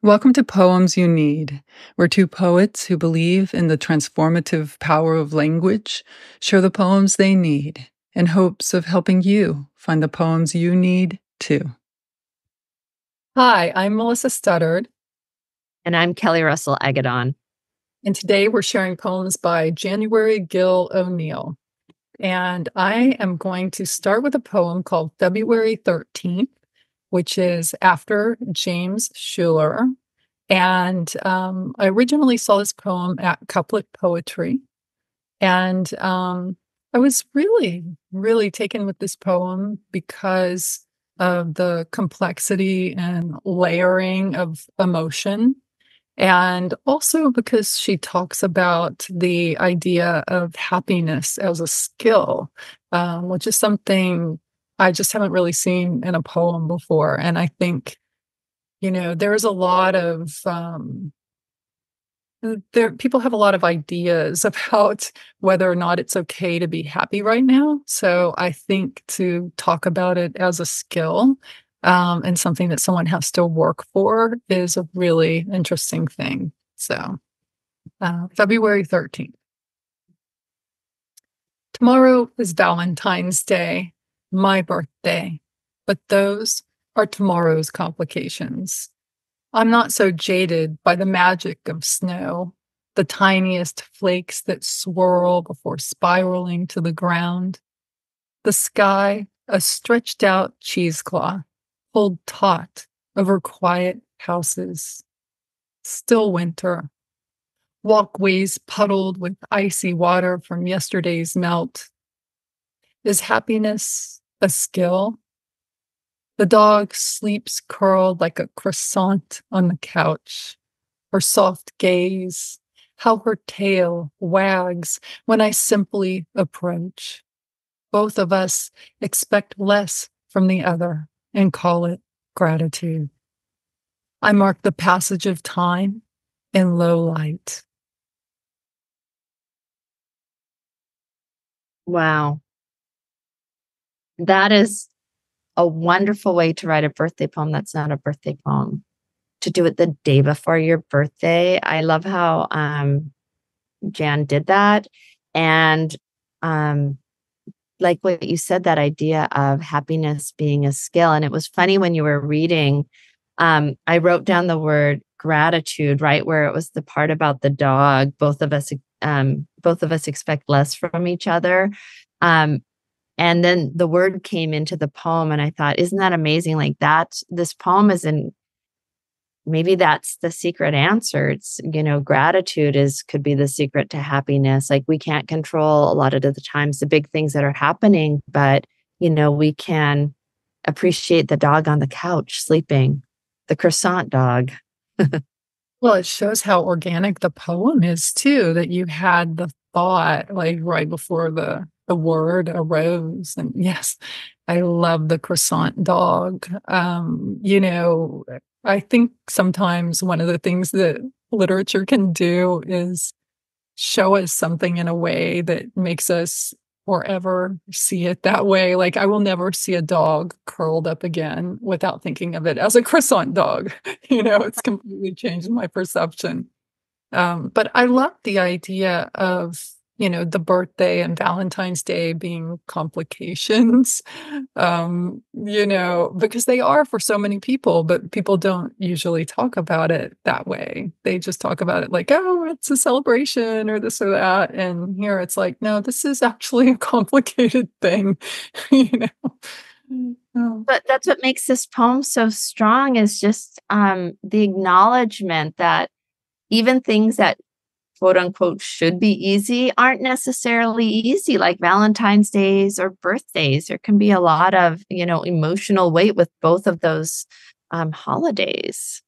Welcome to Poems You Need, where two poets who believe in the transformative power of language share the poems they need in hopes of helping you find the poems you need too. Hi, I'm Melissa Studdard. And I'm Kelli Russell Agodon. And today we're sharing poems by January Gill O'Neil. And I am going to start with a poem called February 13th, which is after James Schuler. And I originally saw this poem at Couplet Poetry. And I was really, really taken with this poem because of the complexity and layering of emotion. And also because she talks about the idea of happiness as a skill, which is something I just haven't really seen in a poem before. And I think, there's a lot of, people have a lot of ideas about whether or not it's okay to be happy right now. So I think to talk about it as a skill, and something that someone has to work for is a really interesting thing. So, February 13th. Tomorrow is Valentine's Day, my birthday, but those are tomorrow's complications. I'm not so jaded by the magic of snow, the tiniest flakes that swirl before spiraling to the ground. The sky, a stretched out cheesecloth, pulled taut over quiet houses. Still winter. Walkways puddled with icy water from yesterday's melt. Is happiness a skill? The dog sleeps curled like a croissant on the couch. Her soft gaze, how her tail wags when I simply approach. Both of us expect less from the other and call it gratitude. I mark the passage of time in low light. Wow. That is a wonderful way to write a birthday poem that's not a birthday poem. To do it the day before your birthday. I love how Jan did that. And like what you said, that idea of happiness being a skill. And it was funny when you were reading, I wrote down the word gratitude, right where it was the part about the dog. Both of us expect less from each other. And then the word came into the poem, and I thought, isn't that amazing? Like that, this poem maybe that's the secret answer. It's, gratitude could be the secret to happiness. Like we can't control a lot of the times the big things that are happening, but, we can appreciate the dog on the couch sleeping, the croissant dog. Well, it shows how organic the poem is too, that you had the thought like right before the word arose. And yes, I love the croissant dog. I think sometimes one of the things that literature can do is show us something in a way that makes us forever see it that way. Like I will never see a dog curled up again without thinking of it as a croissant dog. It's completely changed my perception. But I love the idea of, the birthday and Valentine's Day being complications, because they are for so many people, but people don't usually talk about it that way. They just talk about it like, oh, it's a celebration or this or that. And here it's like, no, this is actually a complicated thing, But that's what makes this poem so strong is just the acknowledgement that even things that quote unquote should be easy aren't necessarily easy, like Valentine's Days or birthdays. There can be a lot of, emotional weight with both of those holidays.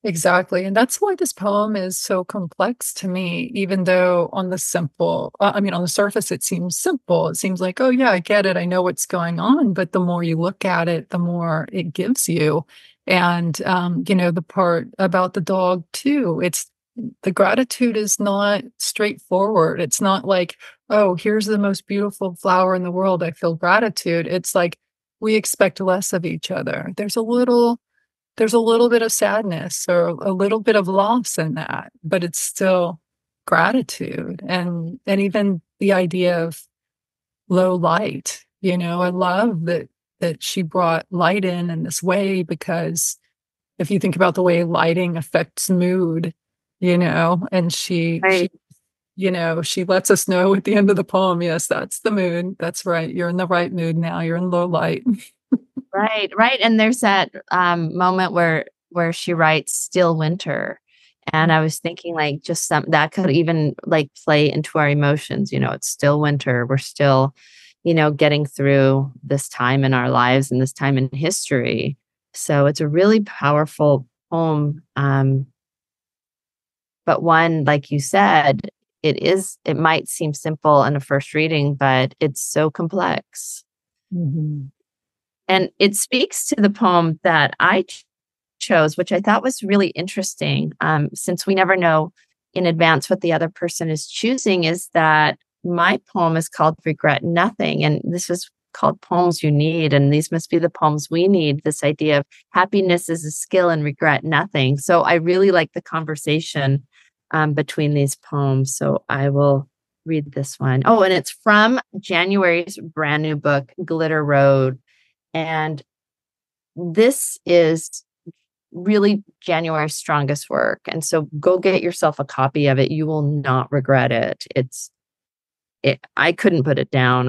Exactly. And that's why this poem is so complex to me, even though on the surface, it seems simple. It seems like, oh, yeah, I get it. I know what's going on. But the more you look at it, the more it gives you. And, the part about the dog, too, the gratitude is not straightforward. It's not like, oh, here's the most beautiful flower in the world. I feel gratitude. It's like we expect less of each other. There's a little there's a little bit of sadness or a little bit of loss in that, but it's still gratitude. And even the idea of low light, I love that she brought light in this way, because if you think about the way lighting affects mood, and Right. she lets us know at the end of the poem, yes, that's the mood. That's right. You're in the right mood now. You're in low light. Right, right. And there's that moment where she writes "Still Winter," and I was thinking like just some that could even like play into our emotions. It's still winter. We're still, getting through this time in our lives and this time in history. So it's a really powerful poem. But one, like you said, it might seem simple in a first reading, but it's so complex. Mhm. And it speaks to the poem that I chose, which I thought was really interesting. Since we never know in advance what the other person is choosing, is that my poem is called Regret Nothing. And this is called Poems You Need. And these must be the poems we need. This idea of happiness is a skill and regret nothing. So I really like the conversation between these poems. So I will read this one. Oh, and it's from January's brand new book, Glitter Road. And this is really January's strongest work. And so go get yourself a copy of it. You will not regret it. I couldn't put it down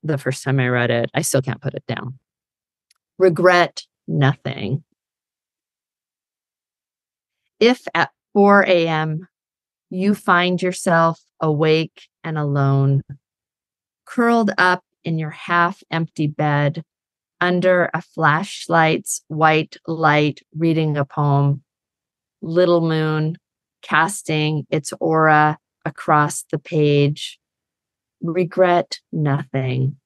the first time I read it. I still can't put it down. Regret nothing. If at 4 a.m. you find yourself awake and alone, curled up in your half-empty bed, under a flashlight's white light, reading a poem, little moon casting its aura across the page, regret nothing.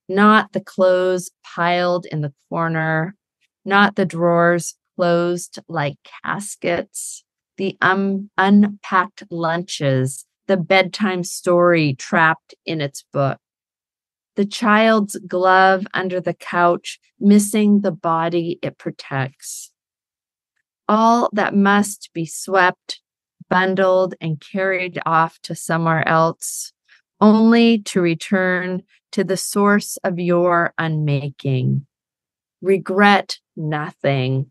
Not the clothes piled in the corner, not the drawers closed like caskets, the unpacked lunches, the bedtime story trapped in its book, the child's glove under the couch, missing the body it protects. All that must be swept, bundled, and carried off to somewhere else, only to return to the source of your unmaking. Regret nothing,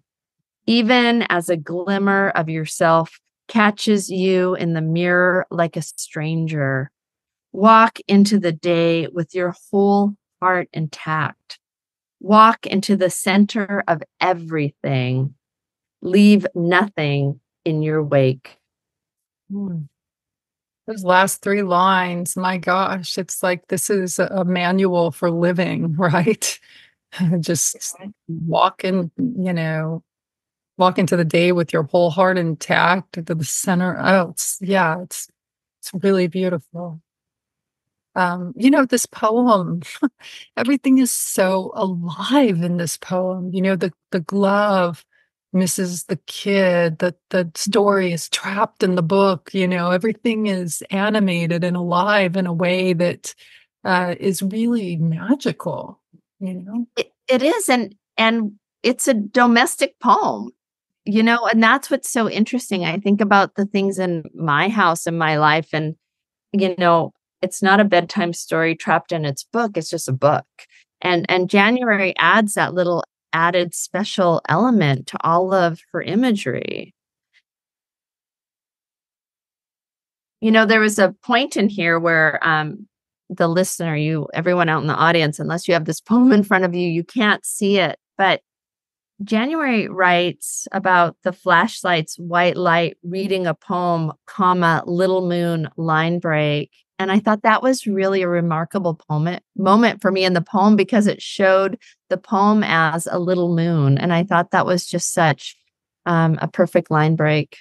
even as a glimmer of yourself catches you in the mirror like a stranger. Walk into the day with your whole heart intact. Walk into the center of everything. Leave nothing in your wake. Mm. Those last three lines, my gosh, it's like this is a manual for living, right? Just walk into the day with your whole heart intact to the center. Oh, it's really beautiful. This poem, everything is so alive in this poem. The glove misses the kid, the story is trapped in the book, everything is animated and alive in a way that is really magical, It is, and it's a domestic poem, and that's what's so interesting. I think about the things in my house and my life, and it's not a bedtime story trapped in its book. It's just a book. And January adds that little added special element to all of her imagery. There was a point in here where the listener, everyone out in the audience, unless you have this poem in front of you, you can't see it. But January writes about the flashlight's white light reading a poem, little moon line break. And I thought that was really a remarkable moment for me in the poem, because it showed the poem as a little moon. And I thought that was just such a perfect line break.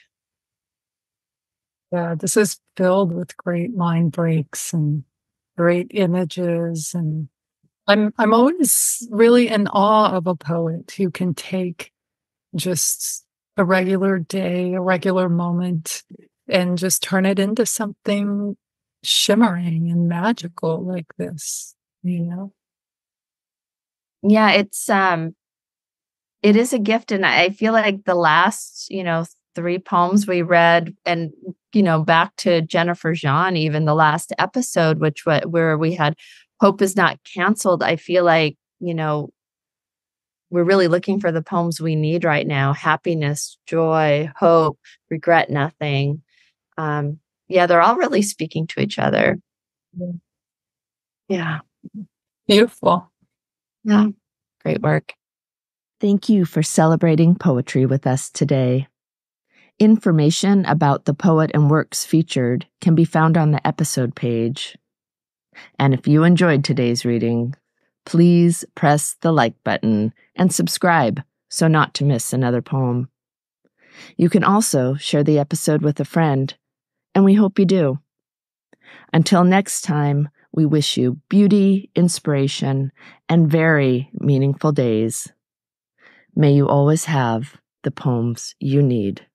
Yeah, this is filled with great line breaks and great images, and I'm always really in awe of a poet who can take just a regular day, a regular moment, and just turn it into something shimmering and magical like this. Yeah, it's It is a gift. And I feel like the last, 3 poems we read, and, back to Jennifer Jean, even the last episode, where we had Hope is Not Canceled. I feel like, we're really looking for the poems we need right now. Happiness, joy, hope, regret nothing. They're all really speaking to each other. Yeah. Beautiful. Yeah. Great work. Thank you for celebrating poetry with us today. Information about the poet and works featured can be found on the episode page. And if you enjoyed today's reading, please press the like button and subscribe so not to miss another poem. You can also share the episode with a friend, and we hope you do. Until next time, we wish you beauty, inspiration, and very meaningful days. May you always have the poems you need.